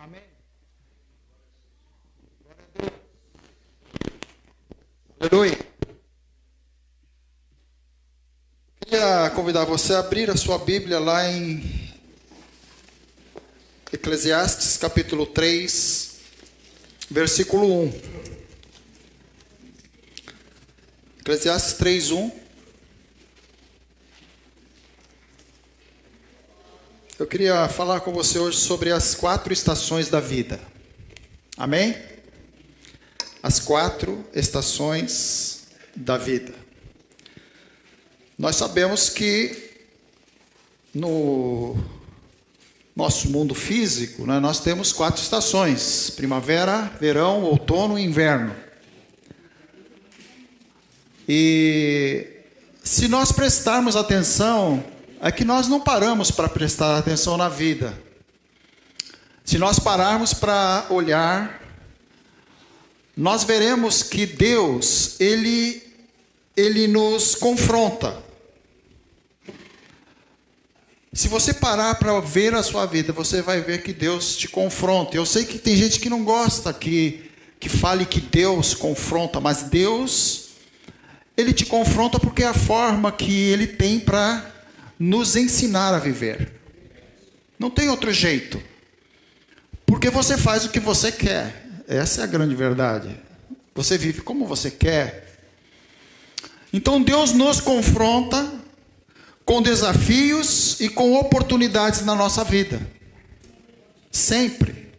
Amém. Aleluia. Queria convidar você a abrir a sua Bíblia lá em Eclesiastes capítulo 3, versículo 1. Eclesiastes 3, 1. Eu queria falar com você hoje sobre as 4 estações da vida. Amém? As 4 estações da vida. Nós sabemos que no nosso mundo físico, né, nós temos 4 estações: primavera, verão, outono e inverno. E se nós prestarmos atenção, é que nós não paramos para prestar atenção na vida. Se nós pararmos para olhar, nós veremos que Deus, Ele nos confronta. Se você parar para ver a sua vida, você vai ver que Deus te confronta. Eu sei que tem gente que não gosta que fale que Deus confronta, mas Deus, Ele te confronta porque é a forma que Ele tem para nos ensinar a viver. Não tem outro jeito. Porque você faz o que você quer. Essa é a grande verdade. Você vive como você quer. Então Deus nos confronta com desafios e com oportunidades na nossa vida. Sempre.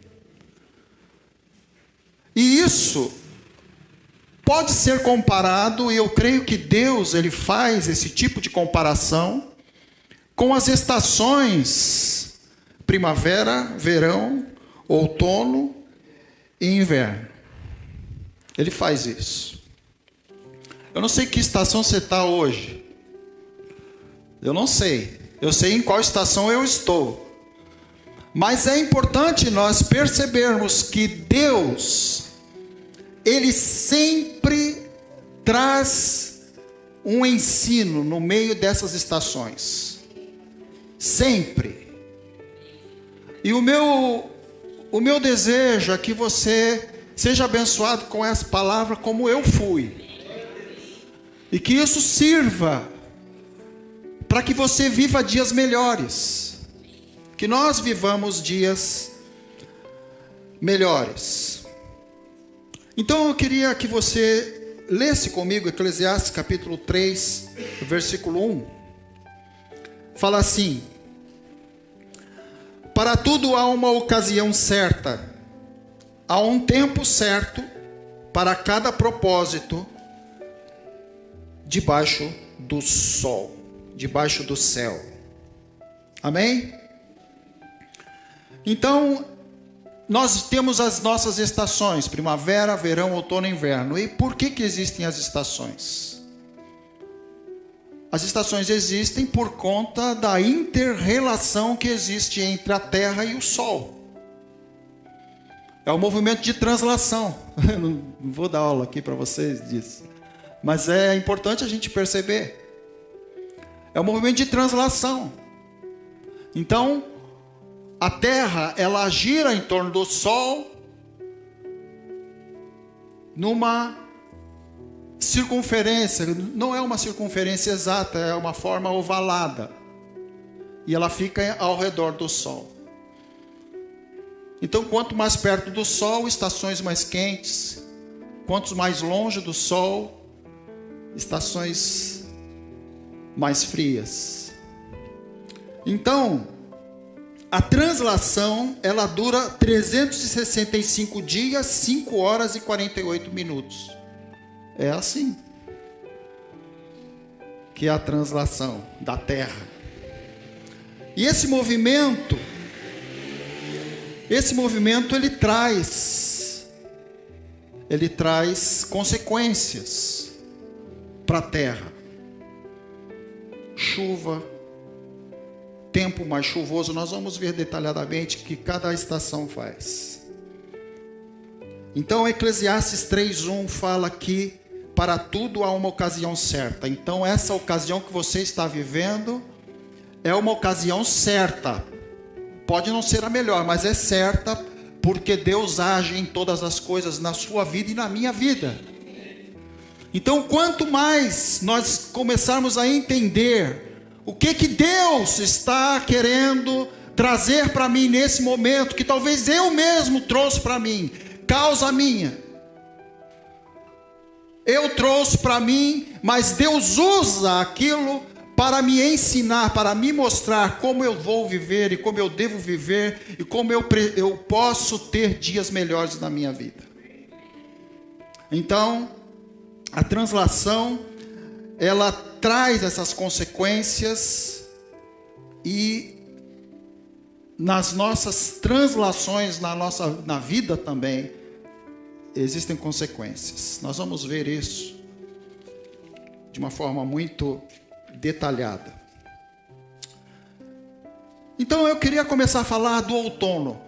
E isso pode ser comparado, e eu creio que Deus, Ele faz esse tipo de comparação com as estações primavera, verão, outono e inverno. Ele faz isso. Eu não sei que estação você está hoje. Eu não sei. Eu sei em qual estação eu estou. Mas é importante nós percebermos que Deus, Ele sempre traz um ensino no meio dessas estações. Sempre. E o meu desejo é que você seja abençoado com essa palavra como eu fui. E que isso sirva para que você viva dias melhores. Que nós vivamos dias melhores. Então eu queria que você lesse comigo Eclesiastes capítulo 3, versículo 1. Fala assim: para tudo há uma ocasião certa, há um tempo certo para cada propósito debaixo do sol, debaixo do céu. Amém? Então, nós temos as nossas estações: primavera, verão, outono e inverno. E por que existem as estações? As estações existem por conta da inter-relação que existe entre a Terra e o Sol. É o movimento de translação. Eu não vou dar aula aqui para vocês disso, mas é importante a gente perceber. É o movimento de translação. Então, a Terra, ela gira em torno do Sol numa circunferência. Não é uma circunferência exata, é uma forma ovalada. E ela fica ao redor do Sol. Então, quanto mais perto do Sol, estações mais quentes. Quanto mais longe do Sol, estações mais frias. Então, a translação, ela dura 365 dias, 5 horas e 48 minutos. É assim que é a translação da Terra. E esse movimento ele traz consequências para a Terra. Chuva, tempo mais chuvoso, nós vamos ver detalhadamente o que cada estação faz. Então, Eclesiastes 3:1 fala que para tudo há uma ocasião certa. Então, essa ocasião que você está vivendo é uma ocasião certa. Pode não ser a melhor, mas é certa porque Deus age em todas as coisas na sua vida e na minha vida. Então, quanto mais nós começarmos a entender o que Deus está querendo trazer para mim nesse momento, que talvez eu mesmo trouxe para mim, causa minha, eu trouxe para mim, mas Deus usa aquilo para me ensinar, para me mostrar como eu vou viver e como eu devo viver e como eu posso ter dias melhores na minha vida. Então, a translação, ela traz essas consequências, e nas nossas translações, na vida também, existem consequências. Nós vamos ver isso de uma forma muito detalhada. Então eu queria começar a falar do outono.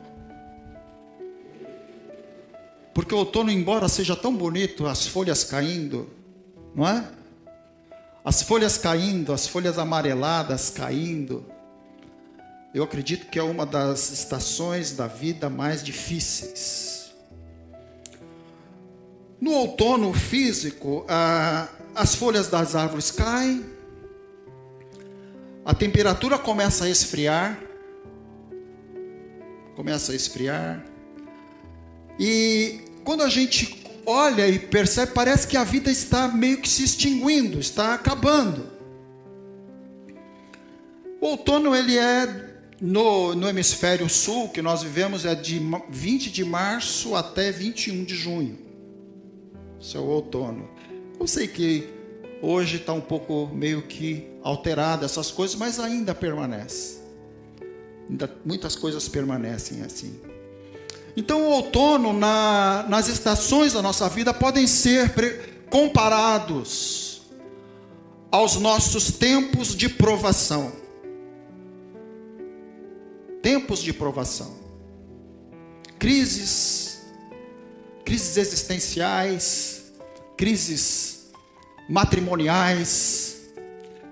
Porque o outono, embora seja tão bonito, as folhas caindo, não é? As folhas caindo, as folhas amareladas caindo, eu acredito que é uma das estações da vida mais difíceis. No outono físico, as folhas das árvores caem, a temperatura começa a esfriar, e quando a gente olha e percebe, parece que a vida está meio que se extinguindo, está acabando. O outono, ele é no hemisfério sul, que nós vivemos, é de 20 de março até 21 de junho. Isso é o outono. Eu sei que hoje está um pouco meio que alterado essas coisas, mas ainda permanece. Muitas coisas permanecem assim. Então o outono, nas estações da nossa vida, podem ser comparados aos nossos tempos de provação. Tempos de provação. Crises existenciais, crises matrimoniais,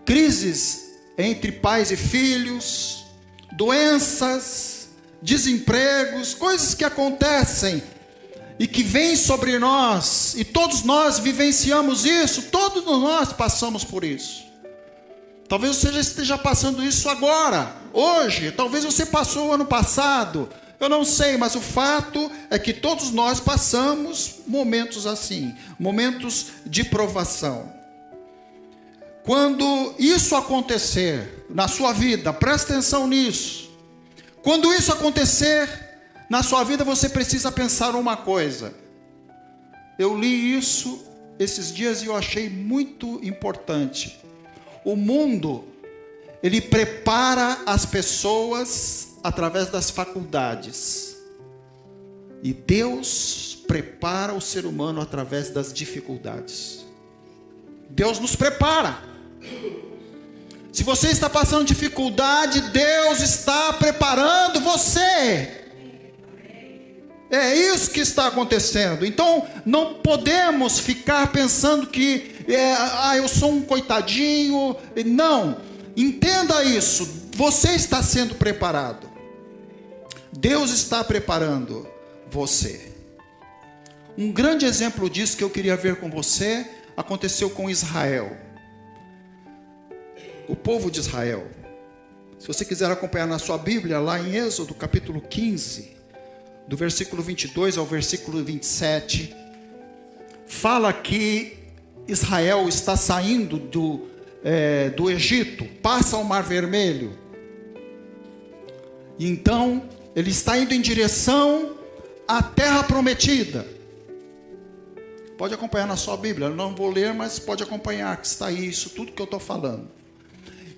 crises entre pais e filhos, doenças, desempregos, coisas que acontecem e que vêm sobre nós, e todos nós vivenciamos isso, todos nós passamos por isso. Talvez você já esteja passando isso agora, hoje, talvez você passou ano passado, eu não sei, mas o fato é que todos nós passamos momentos assim, momentos de provação. Quando isso acontecer na sua vida, presta atenção nisso. Quando isso acontecer na sua vida, você precisa pensar uma coisa. Eu li isso esses dias e eu achei muito importante. O mundo, ele prepara as pessoas através das faculdades. E Deus prepara o ser humano através das dificuldades. Deus nos prepara. Se você está passando dificuldade, Deus está preparando você. É isso que está acontecendo. Então, não podemos ficar pensando que eu sou um coitadinho. Não, entenda isso. Você está sendo preparado. Deus está preparando você. Um grande exemplo disso que eu queria ver com você aconteceu com Israel. O povo de Israel. Se você quiser acompanhar na sua Bíblia, lá em Êxodo capítulo 15, do versículo 22 ao versículo 27, fala que Israel está saindo do Egito, passa o Mar Vermelho, e então ele está indo em direção à terra prometida. Pode acompanhar na sua Bíblia, eu não vou ler, mas pode acompanhar, que está aí isso tudo que eu estou falando.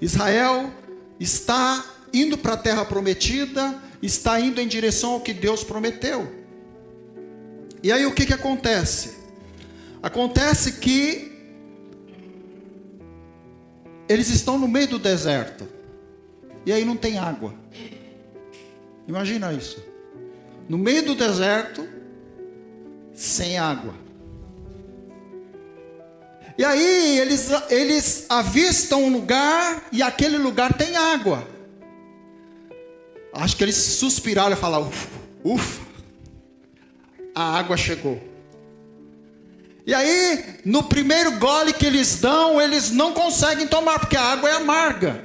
Israel está indo para a terra prometida, está indo em direção ao que Deus prometeu. E aí o que acontece? Acontece que eles estão no meio do deserto, e aí não tem água. Imagina isso. No meio do deserto, sem água. E aí eles avistam um lugar, e aquele lugar tem água. Acho que eles suspiraram e falaram, ufa, a água chegou. E aí, no primeiro gole que eles dão, eles não conseguem tomar, porque a água é amarga.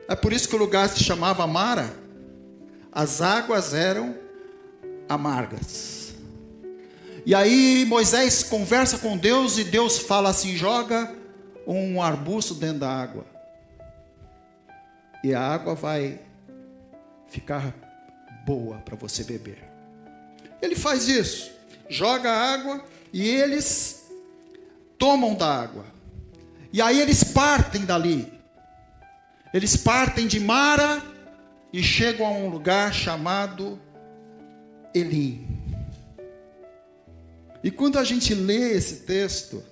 É por isso que o lugar se chamava Mara. As águas eram amargas. E aí Moisés conversa com Deus e Deus fala assim: joga um arbusto dentro da água. E a água vai ficar boa para você beber. Ele faz isso. Joga a água e eles tomam da água. E aí eles partem dali. Eles partem de Mara e chegam a um lugar chamado Elim. E quando a gente lê esse texto,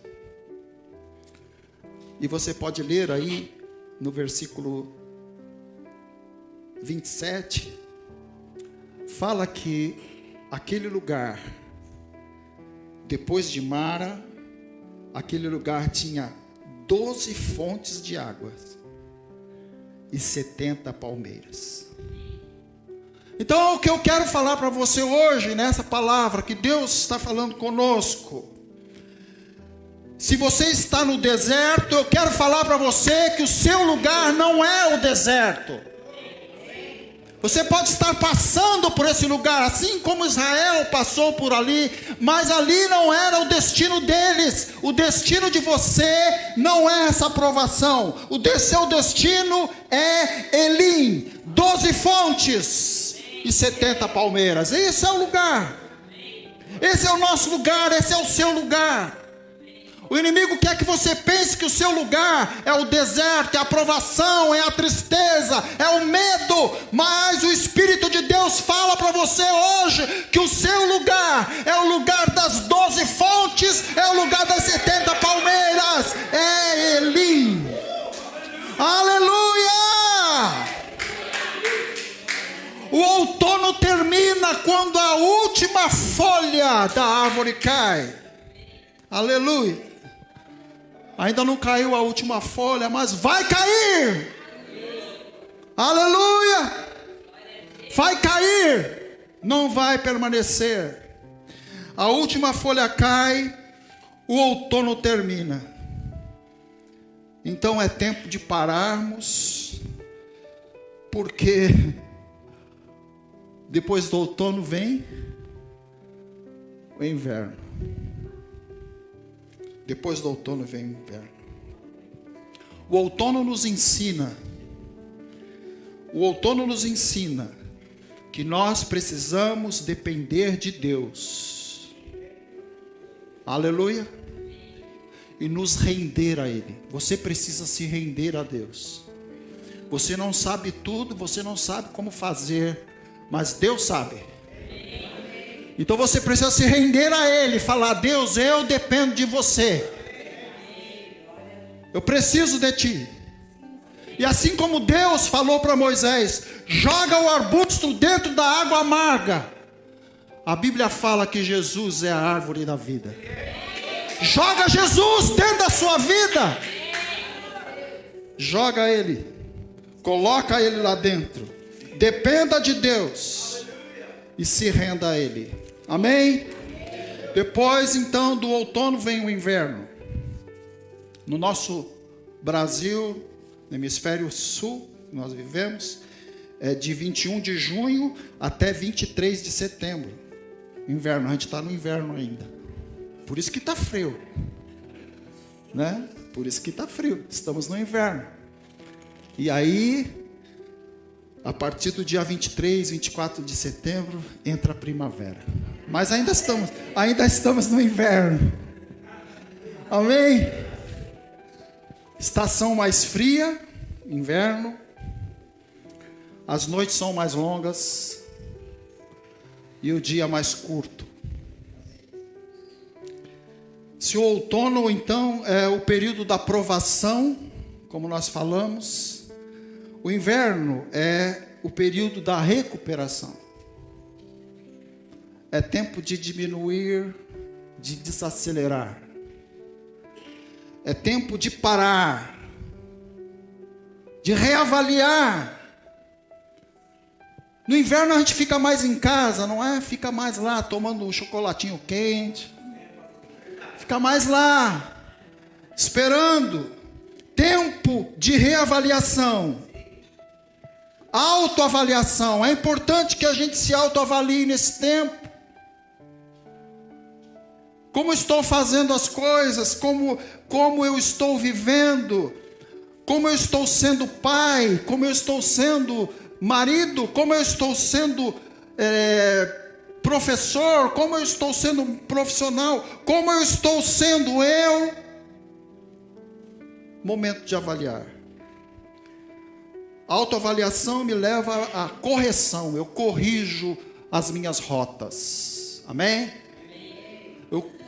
e você pode ler aí no versículo 27, fala que aquele lugar, depois de Mara, aquele lugar tinha 12 fontes de águas e 70 palmeiras. Então, o que eu quero falar para você hoje, nessa palavra que Deus está falando conosco, se você está no deserto, eu quero falar para você que o seu lugar não é o deserto. Você pode estar passando por esse lugar, assim como Israel passou por ali, mas ali não era o destino deles. O destino de você não é essa aprovação. O seu destino é Elim, 12 fontes e 70 palmeiras. Esse é o lugar. Esse é o nosso lugar, esse é o seu lugar. O inimigo quer que você pense que o seu lugar é o deserto, é a provação, é a tristeza, é o medo. Mas o Espírito de Deus fala para você hoje que o seu lugar é o lugar das 12 fontes, é o lugar das 70 palmeiras, é Elim. Aleluia! O outono termina quando a última folha da árvore cai. Aleluia! Ainda não caiu a última folha, mas vai cair. Aleluia! Vai cair, não vai permanecer. A última folha cai, o outono termina. Então é tempo de pararmos, porque depois do outono vem o inverno. Depois do outono vem o inverno. O outono nos ensina. O outono nos ensina que nós precisamos depender de Deus. Aleluia. E nos render a Ele. Você precisa se render a Deus. Você não sabe tudo, você não sabe como fazer, mas Deus sabe. Então você precisa se render a Ele, falar: Deus, eu dependo de você, eu preciso de Ti. E assim como Deus falou para Moisés: joga o arbusto dentro da água amarga, a Bíblia fala que Jesus é a árvore da vida. Joga Jesus dentro da sua vida, joga Ele, coloca Ele lá dentro, dependa de Deus e se renda a Ele. Amém? Depois então do outono vem o inverno. No nosso Brasil, no hemisfério sul, nós vivemos, é de 21 de junho até 23 de setembro. Inverno, a gente está no inverno ainda. Por isso que está frio, né? Por isso que está frio, estamos no inverno. E aí, a partir do dia 23, 24 de setembro, entra a primavera. Mas ainda estamos no inverno. Amém? Estação mais fria, inverno. As noites são mais longas e o dia mais curto. Se o outono, então, é o período da provação, como nós falamos, o inverno é o período da recuperação. É tempo de diminuir, de desacelerar. É tempo de parar, de reavaliar. No inverno a gente fica mais em casa, não é? Fica mais lá tomando um chocolatinho quente. Fica mais lá, esperando. Tempo de reavaliação. Autoavaliação. É importante que a gente se autoavalie nesse tempo. Como estou fazendo as coisas, como eu estou vivendo, como eu estou sendo pai, como eu estou sendo marido, como eu estou sendo professor, como eu estou sendo um profissional, como eu estou sendo eu. Momento de avaliar. A autoavaliação me leva à correção, eu corrijo as minhas rotas. Amém?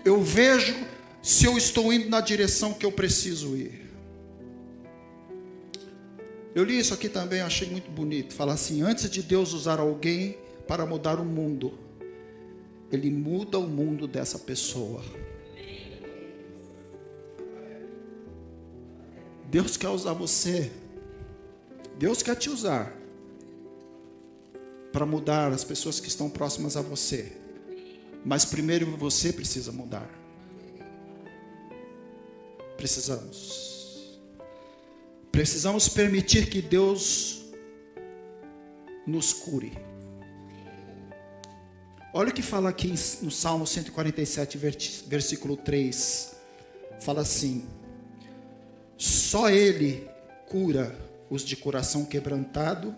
Eu vejo se eu estou indo na direção que eu preciso ir. Eu li isso aqui também, achei muito bonito. Fala assim: antes de Deus usar alguém para mudar o mundo, Ele muda o mundo dessa pessoa. Deus quer usar você. Deus quer te usar para mudar as pessoas que estão próximas a você. Mas primeiro você precisa mudar. Precisamos permitir que Deus nos cure. Olha o que fala aqui no Salmo 147, versículo 3. Fala assim: só Ele cura os de coração quebrantado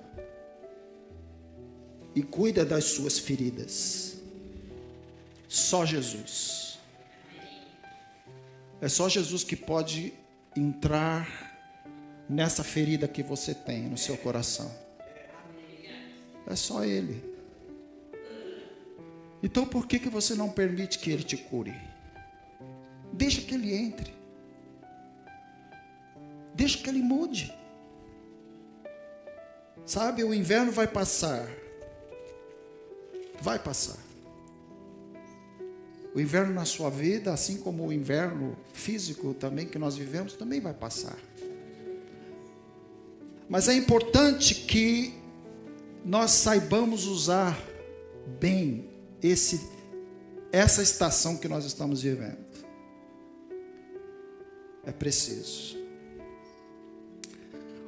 e cuida das suas feridas. Só Jesus. É só Jesus que pode entrar nessa ferida que você tem no seu coração. É só Ele. Então por que você não permite que Ele te cure? Deixa que Ele entre. Deixa que Ele mude. Sabe, o inverno vai passar. Vai passar. O inverno na sua vida, assim como o inverno físico também que nós vivemos, também vai passar. Mas é importante que nós saibamos usar bem essa estação que nós estamos vivendo. É preciso.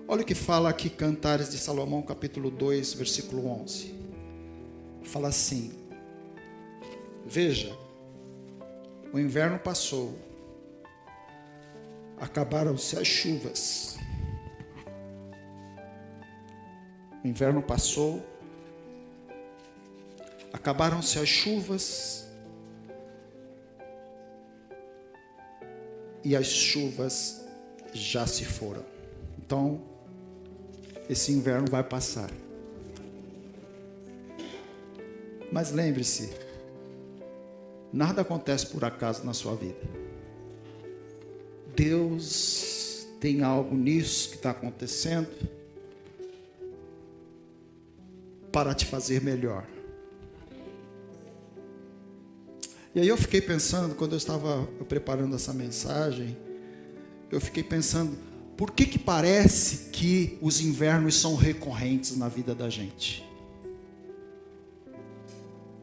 Olha o que fala aqui Cantares de Salomão, capítulo 2, versículo 11. Fala assim: veja, o inverno passou, acabaram-se as chuvas. O inverno passou, acabaram-se as chuvas, e as chuvas já se foram. Então, esse inverno vai passar. Mas lembre-se, nada acontece por acaso na sua vida. Deus tem algo nisso que está acontecendo para te fazer melhor. E aí eu fiquei pensando, quando eu estava preparando essa mensagem, eu fiquei pensando, por que parece que os invernos são recorrentes na vida da gente?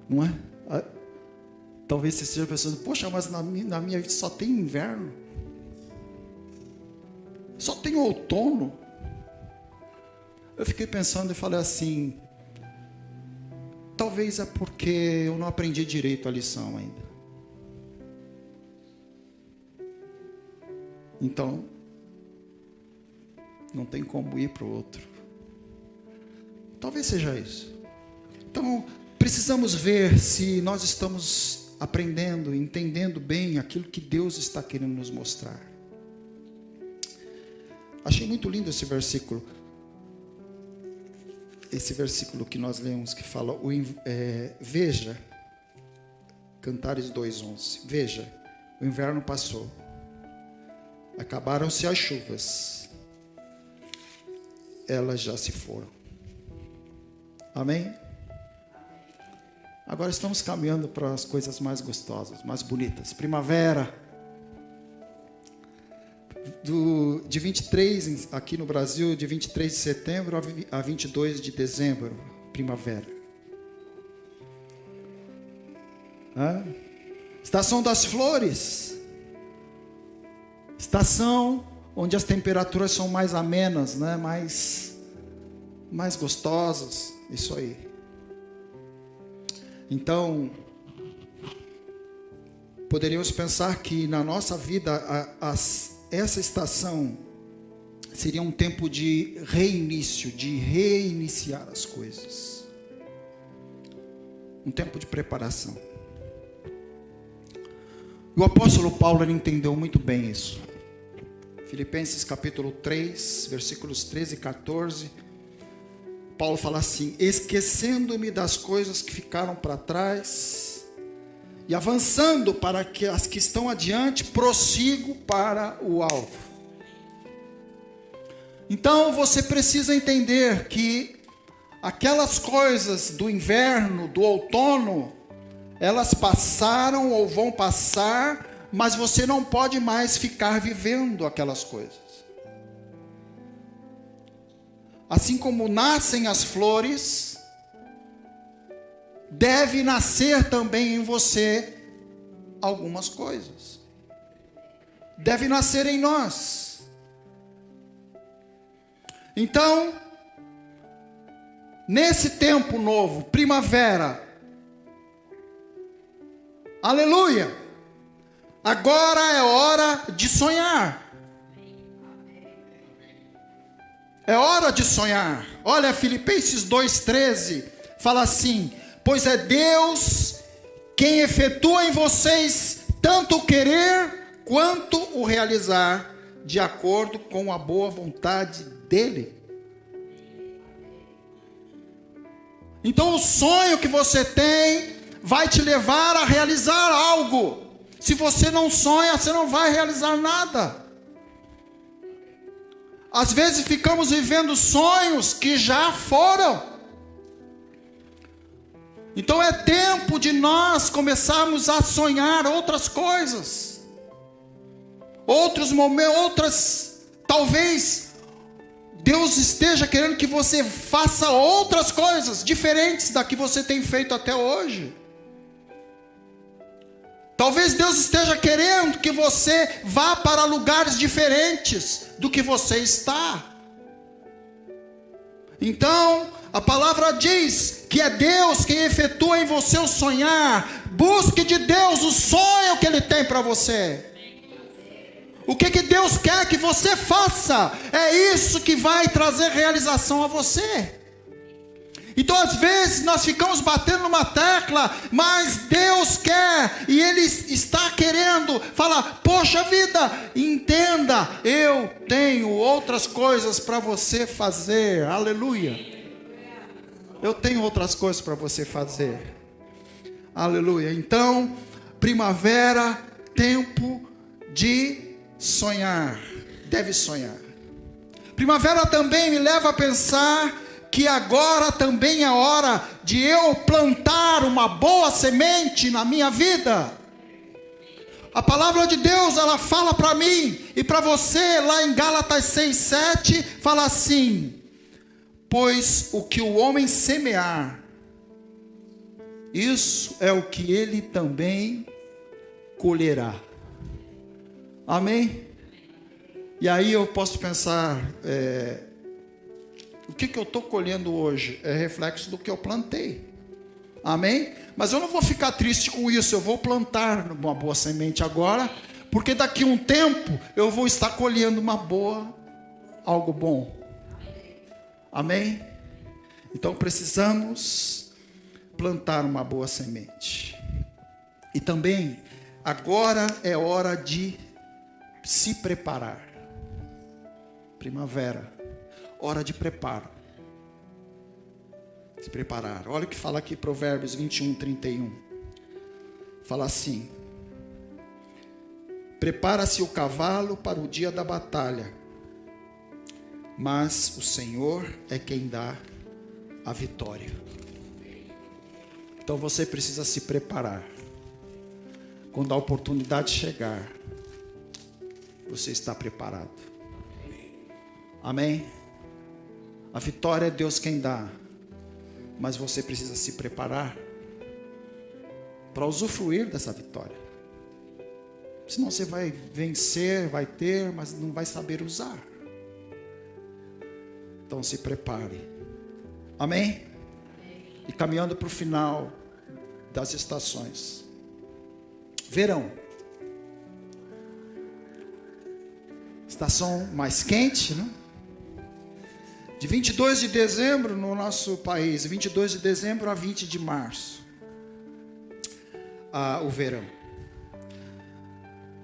Não é? Talvez você esteja pensando, poxa, mas na minha vida só tem inverno. Só tem outono. Eu fiquei pensando e falei assim, talvez é porque eu não aprendi direito a lição ainda. Então, não tem como ir para o outro. Talvez seja isso. Então, precisamos ver se nós estamos aprendendo, entendendo bem aquilo que Deus está querendo nos mostrar. Achei muito lindo esse versículo. Esse versículo que nós lemos, que fala, veja, Cantares 2:11, veja, o inverno passou, acabaram-se as chuvas, elas já se foram. Amém? Agora estamos caminhando para as coisas mais gostosas, mais bonitas. Primavera. De 23, aqui no Brasil, de 23 de setembro a 22 de dezembro. primavera. Estação das flores. Estação onde as temperaturas são mais amenas, né? mais gostosas. Isso aí. Então, poderíamos pensar que na nossa vida essa estação seria um tempo de reinício, de reiniciar as coisas. Um tempo de preparação. O apóstolo Paulo ele entendeu muito bem isso. Filipenses capítulo 3, versículos 13 e 14. Paulo fala assim: esquecendo-me das coisas que ficaram para trás e avançando para que as que estão adiante, prossigo para o alvo. Então você precisa entender que aquelas coisas do inverno, do outono, elas passaram ou vão passar, mas você não pode mais ficar vivendo aquelas coisas. Assim como nascem as flores, deve nascer também em você algumas coisas. Deve nascer em nós. Então, nesse tempo novo, primavera, aleluia, agora é hora de sonhar. É hora de sonhar. Olha, Filipenses 2,13 fala assim: pois é Deus quem efetua em vocês tanto o querer quanto o realizar, de acordo com a boa vontade dele. Então o sonho que você tem vai te levar a realizar algo. Se você não sonha, você não vai realizar nada. Às vezes ficamos vivendo sonhos que já foram. Então é tempo de nós começarmos a sonhar outras coisas. Outros momentos, talvez Deus esteja querendo que você faça outras coisas diferentes da que você tem feito até hoje. Talvez Deus esteja querendo que você vá para lugares diferentes do que você está. Então, a palavra diz que é Deus quem efetua em você o sonhar. Busque de Deus o sonho que Ele tem para você. O que Deus quer que você faça, é isso que vai trazer realização a você. Então às vezes nós ficamos batendo numa tecla, mas Deus quer, e Ele está querendo falar: poxa vida, entenda, eu tenho outras coisas para você fazer, aleluia. Eu tenho outras coisas para você fazer, aleluia. Então, primavera, tempo de sonhar, deve sonhar. Primavera também me leva a pensar que agora também é hora de eu plantar uma boa semente na minha vida. A palavra de Deus, ela fala para mim e para você, lá em Gálatas 6:7, fala assim: pois o que o homem semear, isso é o que ele também colherá. Amém? E aí eu posso pensar, o que eu estou colhendo hoje é reflexo do que eu plantei. Amém? Mas eu não vou ficar triste com isso. Eu vou plantar uma boa semente agora, porque daqui a um tempo eu vou estar colhendo algo bom. Amém? Então precisamos plantar uma boa semente. E também agora é hora de se preparar. Primavera, hora de preparo. Se preparar. Olha o que fala aqui, Provérbios 21:31. Fala assim: prepara-se o cavalo para o dia da batalha, mas o Senhor é quem dá a vitória. Então você precisa se preparar. Quando a oportunidade chegar, você está preparado. Amém? A vitória é Deus quem dá. Mas você precisa se preparar para usufruir dessa vitória. Senão você vai vencer, vai ter, mas não vai saber usar. Então se prepare. Amém? E caminhando para o final das estações. Verão. Estação mais quente, né? De 22 de dezembro no nosso país, 22 de dezembro a 20 de março, o verão.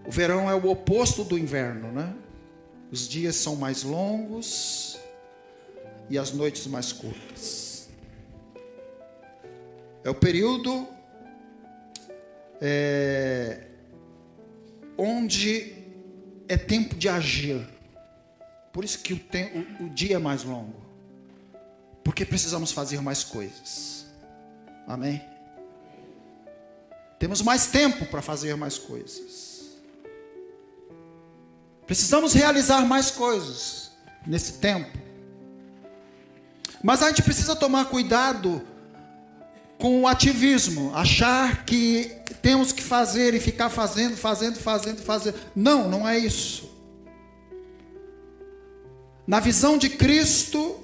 O verão é o oposto do inverno, né? Os dias são mais longos e as noites mais curtas. É o período onde é tempo de agir. Por isso que o dia é mais longo. Porque precisamos fazer mais coisas. Amém? Temos mais tempo para fazer mais coisas. Precisamos realizar mais coisas nesse tempo. Mas a gente precisa tomar cuidado com o ativismo. Achar que temos que fazer e ficar fazendo. Não, não é isso. Na visão de Cristo,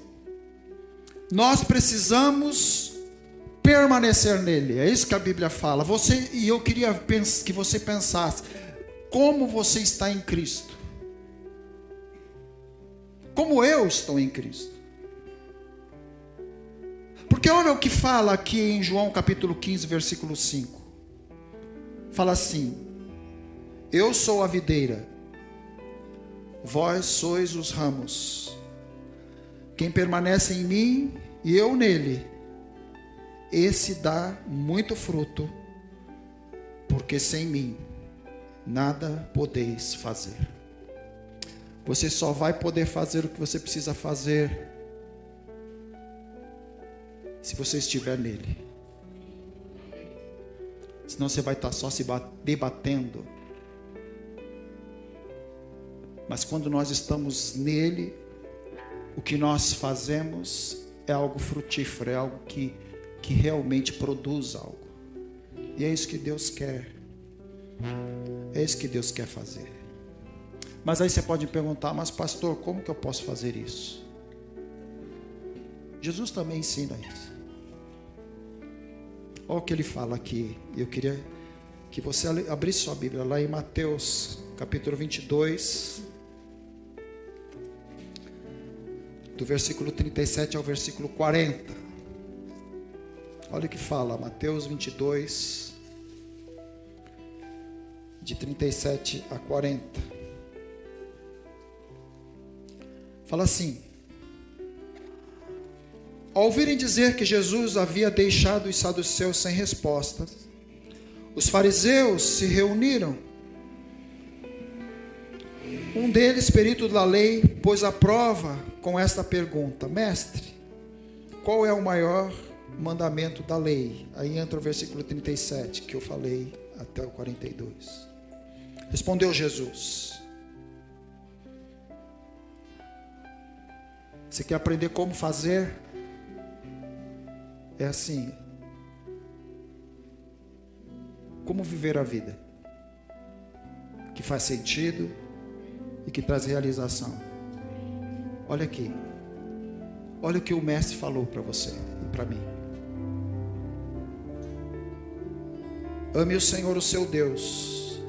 nós precisamos permanecer nele. É isso que a Bíblia fala. Eu queria que você pensasse, como você está em Cristo? Como eu estou em Cristo? Porque olha o que fala aqui em João capítulo 15, versículo 5. Fala assim: eu sou a videira, vós sois os ramos. Quem permanece em mim e eu nele, esse dá muito fruto, porque sem mim nada podeis fazer. Você só vai poder fazer o que você precisa fazer se você estiver nele. Senão você vai estar só se debatendo. Mas quando nós estamos nele, o que nós fazemos é algo frutífero, é algo que realmente produz algo. E é isso que Deus quer. É isso que Deus quer fazer. Mas aí você pode me perguntar, mas pastor, como que eu posso fazer isso? Jesus também ensina isso. Olha o que ele fala aqui. Eu queria que você abrisse sua Bíblia lá em Mateus capítulo 22, do versículo 37 ao versículo 40. Olha o que fala, Mateus 22, de 37 a 40. Fala assim: ao ouvirem dizer que Jesus havia deixado os saduceus sem resposta, os fariseus se reuniram. Um deles, perito da lei, pôs à prova com esta pergunta: mestre, qual é o maior mandamento da lei? Aí entra o versículo 37, que eu falei até o 42. Respondeu Jesus: você quer aprender como fazer? É assim. Como viver a vida que faz sentido e que traz realização. Olha aqui. Olha o que o mestre falou para você e para mim. Ame o Senhor, o seu Deus,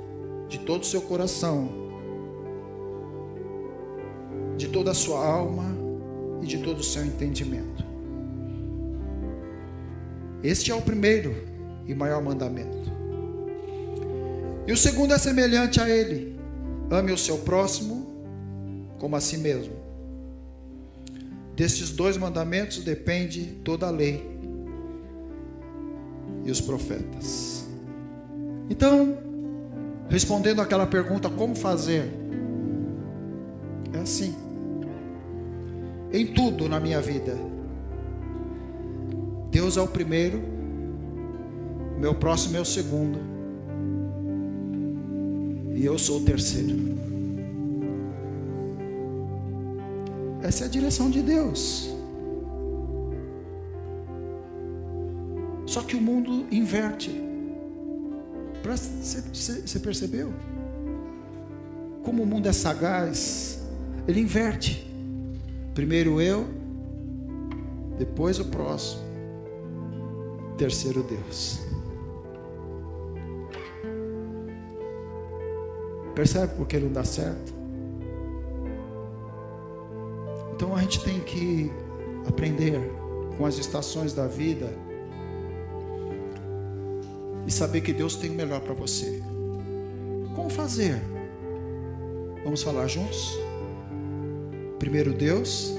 de todo o seu coração, de toda a sua alma e de todo o seu entendimento. Este é o primeiro e maior mandamento. E o segundo é semelhante a ele: ame o seu próximo como a si mesmo. Destes dois mandamentos depende toda a lei e os profetas. Então, respondendo àquela pergunta, como fazer? É assim. Em tudo na minha vida, Deus é o primeiro, o meu próximo é o segundo, e eu sou o terceiro. Essa é a direção de Deus. Só que o mundo inverte. Você percebeu? Como o mundo é sagaz, ele inverte. Primeiro eu, depois o próximo, terceiro Deus. Percebe por que não dá certo? Então a gente tem que aprender com as estações da vida e saber que Deus tem o melhor para você. Como fazer? Vamos falar juntos? Primeiro Deus,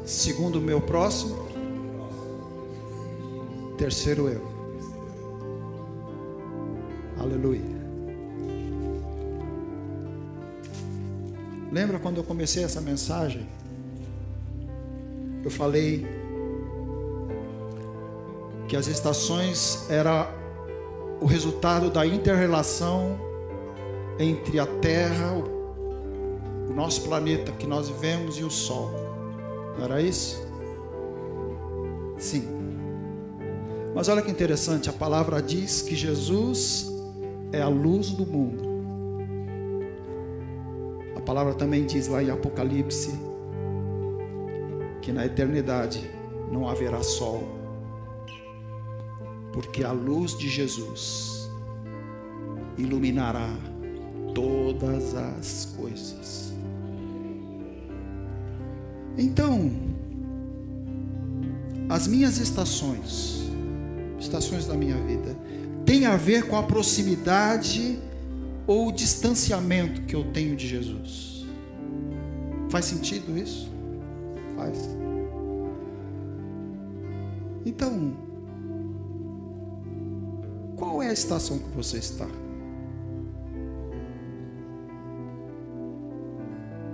segundo o meu próximo, terceiro eu. Aleluia. Lembra quando eu comecei essa mensagem? Eu falei que as estações era o resultado da inter-relação entre a Terra, o nosso planeta que nós vivemos, e o Sol. Não era isso? Sim. Mas olha que interessante, a palavra diz que Jesus é a luz do mundo. A palavra também diz lá em Apocalipse que na eternidade não haverá sol, porque a luz de Jesus iluminará todas as coisas. Então, as minhas estações da minha vida, tem a ver com a proximidade ou o distanciamento que eu tenho de Jesus. Faz sentido isso? Faz. Então, qual é a estação que você está?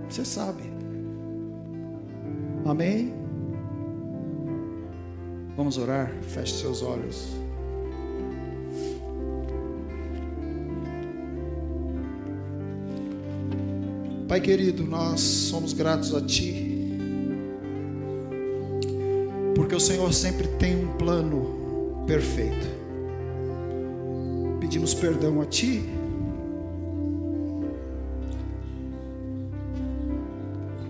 Você sabe. Amém? Vamos orar? Feche seus olhos. Pai querido, nós somos gratos a Ti, porque o Senhor sempre tem um plano perfeito. Pedimos perdão a Ti,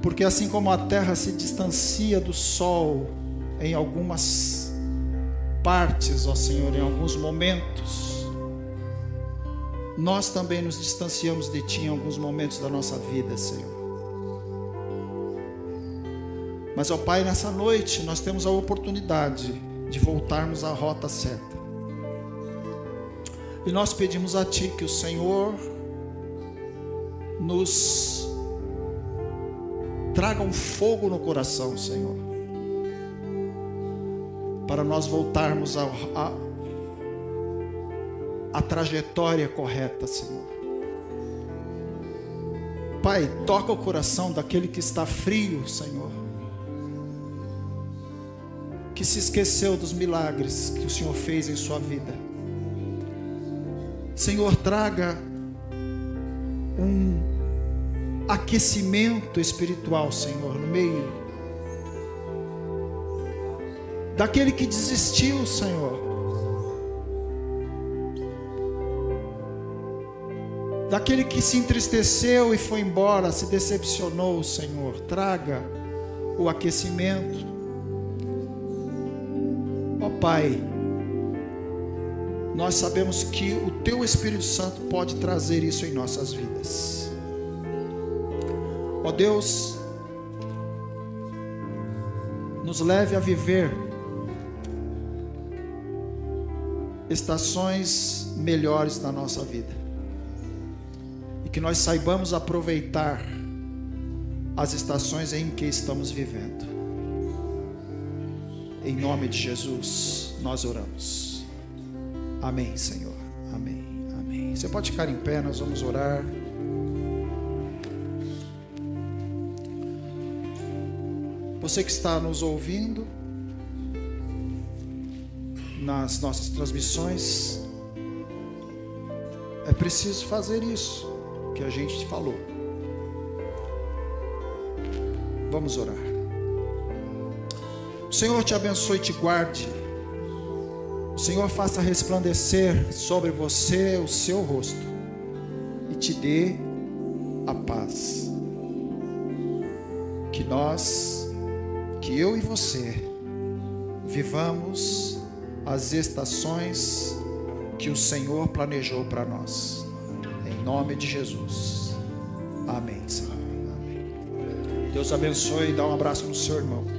porque assim como a terra se distancia do sol em algumas partes, ó Senhor, em alguns momentos, nós também nos distanciamos de Ti em alguns momentos da nossa vida, Senhor. Mas, ó Pai, nessa noite nós temos a oportunidade de voltarmos à rota certa. E nós pedimos a Ti que o Senhor nos traga um fogo no coração, Senhor, para nós voltarmos a trajetória correta, Senhor. Pai, toca o coração daquele que está frio, Senhor, que se esqueceu dos milagres que o Senhor fez em sua vida. Senhor, traga um aquecimento espiritual, Senhor, no meio daquele que desistiu, Senhor, daquele que se entristeceu e foi embora, se decepcionou, Senhor. Traga o aquecimento, ó Pai. Nós sabemos que o Teu Espírito Santo pode trazer isso em nossas vidas. Ó Deus, nos leve a viver estações melhores na nossa vida, e que nós saibamos aproveitar as estações em que estamos vivendo. Em nome de Jesus nós oramos. Amém, Senhor. Amém, amém. Você pode ficar em pé, nós vamos orar. Você que está nos ouvindo nas nossas transmissões, é preciso fazer isso que a gente te falou. Vamos orar. O Senhor te abençoe e te guarde. o Senhor faça resplandecer sobre você o seu rosto e te dê a paz. Que eu e você vivamos as estações que o Senhor planejou para nós. Em nome de Jesus. Amém, Senhor. Amém. Deus abençoe e dá um abraço no seu irmão.